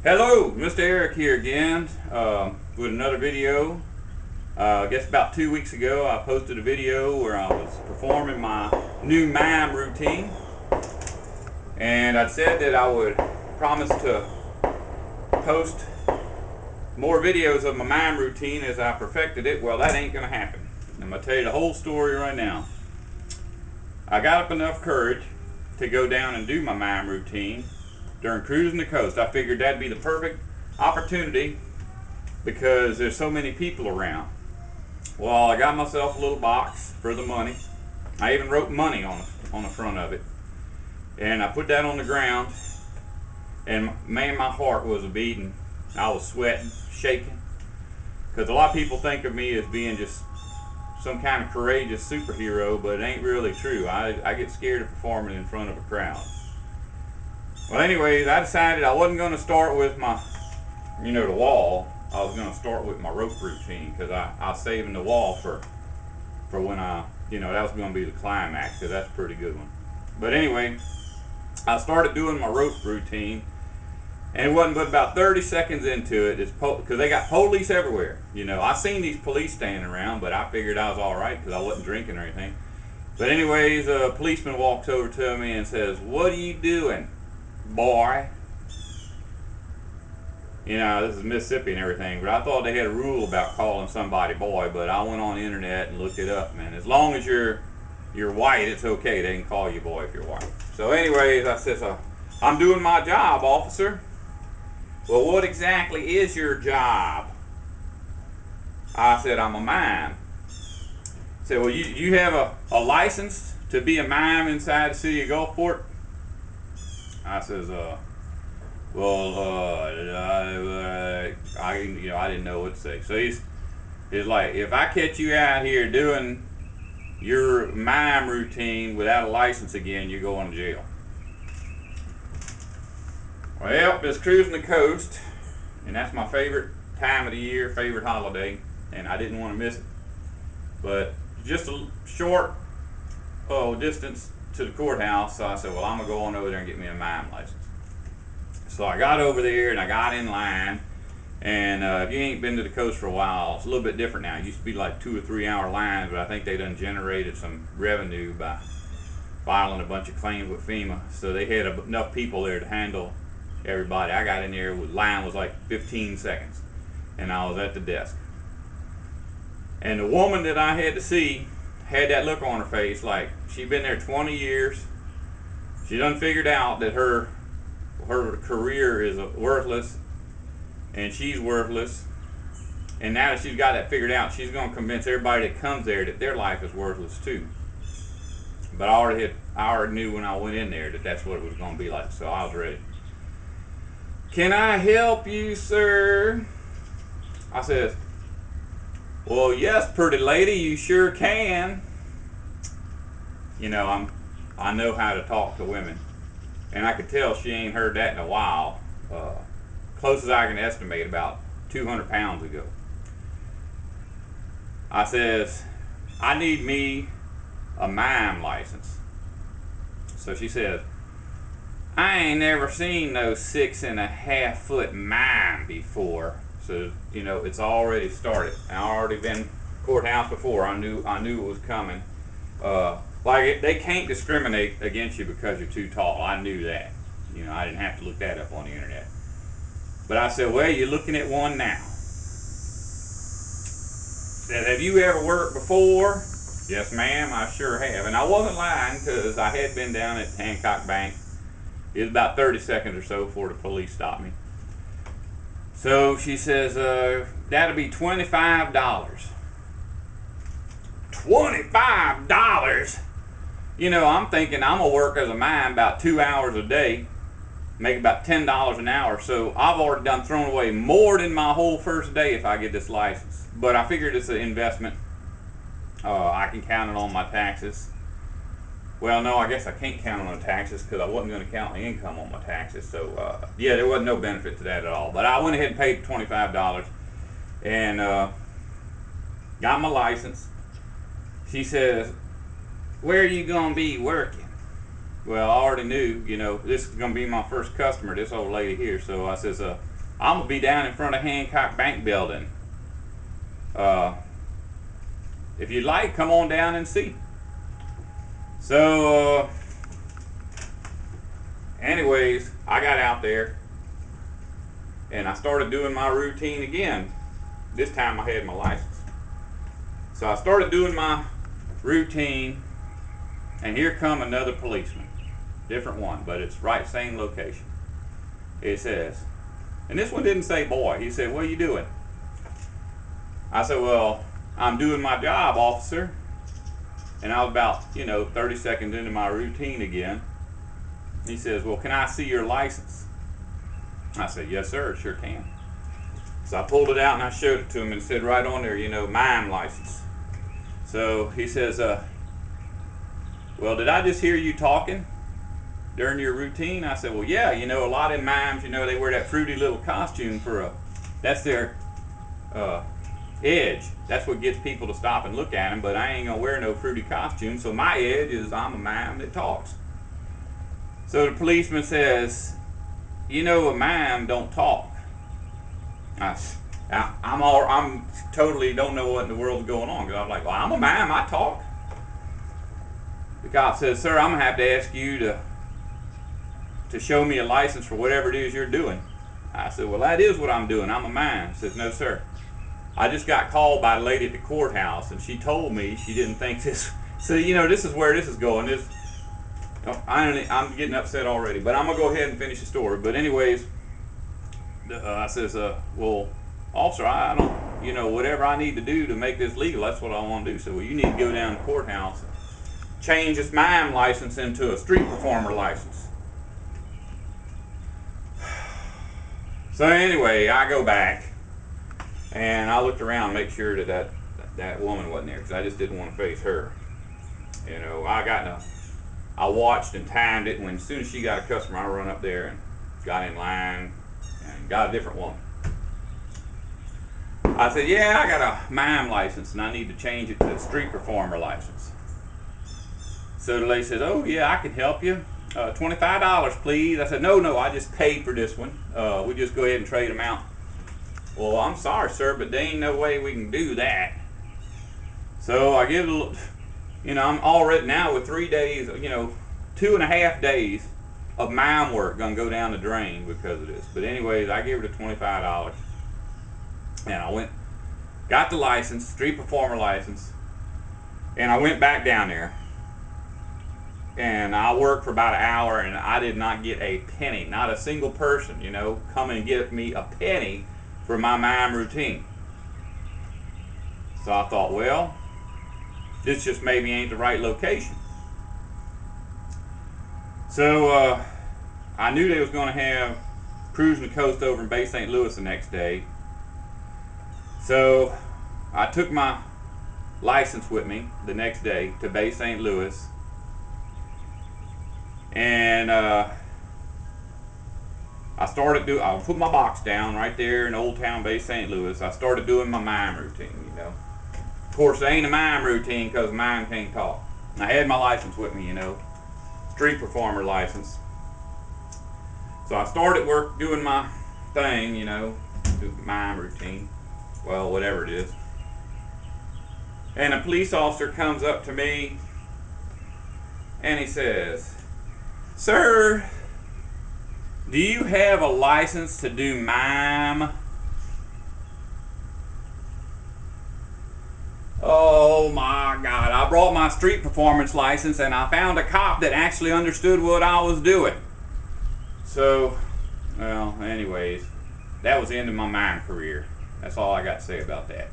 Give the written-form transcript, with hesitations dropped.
Hello, Mr. Eric here again with another video. I guess about 2 weeks ago I posted a video where I was performing my new mime routine, and I said that I would promise to post more videos of my mime routine as I perfected it. Well, that ain't gonna happen. I'm gonna tell you the whole story right now. I got up enough courage to go down and do my mime routine during cruising the coast. I figured that'd be the perfect opportunity because there's so many people around. Well, I got myself a little box for the money. I even wrote money on the front of it, and I put that on the ground. And man, my heart was a beating. I was sweating, shaking, because a lot of people think of me as being just some kind of courageous superhero, but it ain't really true. I get scared of performing in front of a crowd. Well, anyways, I decided I wasn't going to start with my, the wall. I was going to start with my rope routine because I was saving the wall for when that was going to be the climax, because that's a pretty good one. But anyway, I started doing my rope routine, and it wasn't but about 30 seconds into it, because they got police everywhere. I seen these police standing around, but I figured I was all right because I wasn't drinking or anything. But anyways, a policeman walks over to me and says, "What are you doing, boy?" This is Mississippi and everything, but I thought they had a rule about calling somebody boy, but I went on the internet and looked it up, man. As long as you're white, it's okay. They can call you boy if you're white. So anyways, I says, "I'm doing my job, officer." "Well, what exactly is your job?" I said, "I'm a mime." He said, "Well, you have a license to be a mime inside the city of Gulfport?" I says, I didn't know what to say. So he's like, "If I catch you out here doing your mime routine without a license again, you're going to jail." Well, it's cruising the coast, and that's my favorite time of the year, favorite holiday, and I didn't want to miss it. But just a short distance to the courthouse, so I said, "Well, I'm going to go on over there and get me a mime license." So I got over there and I got in line, and if you ain't been to the coast for a while, it's a little bit different now. It used to be like 2 or 3 hour lines, but I think they done generated some revenue by filing a bunch of claims with FEMA, so they had enough people there to handle everybody. I got in there, line was like 15 seconds, and I was at the desk. And the woman that I had to see had that look on her face like she'd been there 20 years. She done figured out that her career is worthless, and she's worthless. And now that she's got that figured out, she's going to convince everybody that comes there that their life is worthless too. But I already knew when I went in there that that's what it was going to be like, so I was ready. "Can I help you, sir?" I says, "Well, yes, pretty lady, you sure can." I know how to talk to women, and I could tell she ain't heard that in a while. Close as I can estimate, about 200 pounds ago. I says, "I need me a mime license." So she says, "I ain't never seen no 6.5 foot mime before." So it's already started. I already been courthouse before. I knew it was coming. They can't discriminate against you because you're too tall. I knew that. I didn't have to look that up on the internet. But I said, "Well, you're looking at one now." Said, "Have you ever worked before?" "Yes, ma'am, I sure have." And I wasn't lying, because I had been down at Hancock Bank. It was about 30 seconds or so before the police stopped me. So she says, "That'll be $25. $25? I'm thinking I'm going to work as a mime about 2 hours a day, make about $10 an hour. So I've already thrown away more than my whole first day if I get this license. But I figured it's an investment. I can count it on my taxes. Well, no, I guess I can't count on the taxes because I wasn't going to count the income on my taxes. So, yeah, there wasn't no benefit to that at all. But I went ahead and paid $25 and got my license. She says, "Where are you going to be working?" Well, I already knew, this is going to be my first customer, this old lady here. So I says, I'm gonna be down in front of Hancock Bank Building. If you'd like, come on down and see. So, anyways, I got out there and I started doing my routine again. This time I had my license. So I started doing my routine, and here come another policeman. Different one, but it's right same location. It says, and this one didn't say boy. He said, "What are you doing?" I said, "Well, I'm doing my job, officer." And I was about, 30 seconds into my routine again. He says, "Well, can I see your license?" I said, "Yes, sir, sure can." So I pulled it out and I showed it to him, and it said right on there, Mime license. So he says, "Well, did I just hear you talking during your routine?" I said, "Well, yeah, a lot of mimes, they wear that fruity little costume that's their edge. That's what gets people to stop and look at them, but I ain't gonna wear no fruity costume, so my edge is I'm a mime that talks." So the policeman says, "A mime don't talk." I'm totally don't know what in the world's going on, because I'm like, "Well, I'm a mime, I talk." The cop says, "Sir, I'm gonna have to ask you to show me a license for whatever it is you're doing." I said, "Well, that is what I'm doing. I'm a mime." He says, "No, sir. I just got called by a lady at the courthouse, and she told me she didn't think this." So, this is where this is going. I'm getting upset already, but I'm gonna go ahead and finish the story. But anyways, I says, "Well, officer, I don't, whatever I need to do to make this legal, that's what I want to do." So, "Well, you need to go down to the courthouse and change this mime license into a street performer license." So anyway, I go back and I looked around to make sure that woman wasn't there, because I just didn't want to face her. I watched and timed it, and as soon as she got a customer, I run up there and got in line and got a different woman. I said, "Yeah, I got a mime license and I need to change it to a street performer license." So the lady says, "Oh yeah, I can help you. $25 please." I said, No, I just paid for this one. We just go ahead and trade them out." "Well, I'm sorry, sir, but there ain't no way we can do that." So I give it a little, I'm already now with 3 days, 2.5 days of mime work gonna go down the drain because of this. But anyways, I gave her the $25, and I went, got the license, street performer license, and I went back down there. And I worked for about an hour, and I did not get a penny. Not a single person, come and give me a penny for my mime routine. So I thought, well, this just maybe ain't the right location. So I knew they was going to have Cruising the Coast over in Bay St. Louis the next day. So I took my license with me the next day to Bay St. Louis. And I put my box down right there in Old Town Bay St. Louis. I started doing my mime routine, Of course, it ain't a mime routine because mime can't talk. And I had my license with me, street performer license. So I started doing my thing, do mime routine. Well, whatever it is. And a police officer comes up to me and he says, "Sir, do you have a license to do mime?" Oh my God, I brought my street performance license and I found a cop that actually understood what I was doing. So, well, anyways, that was the end of my mime career. That's all I got to say about that.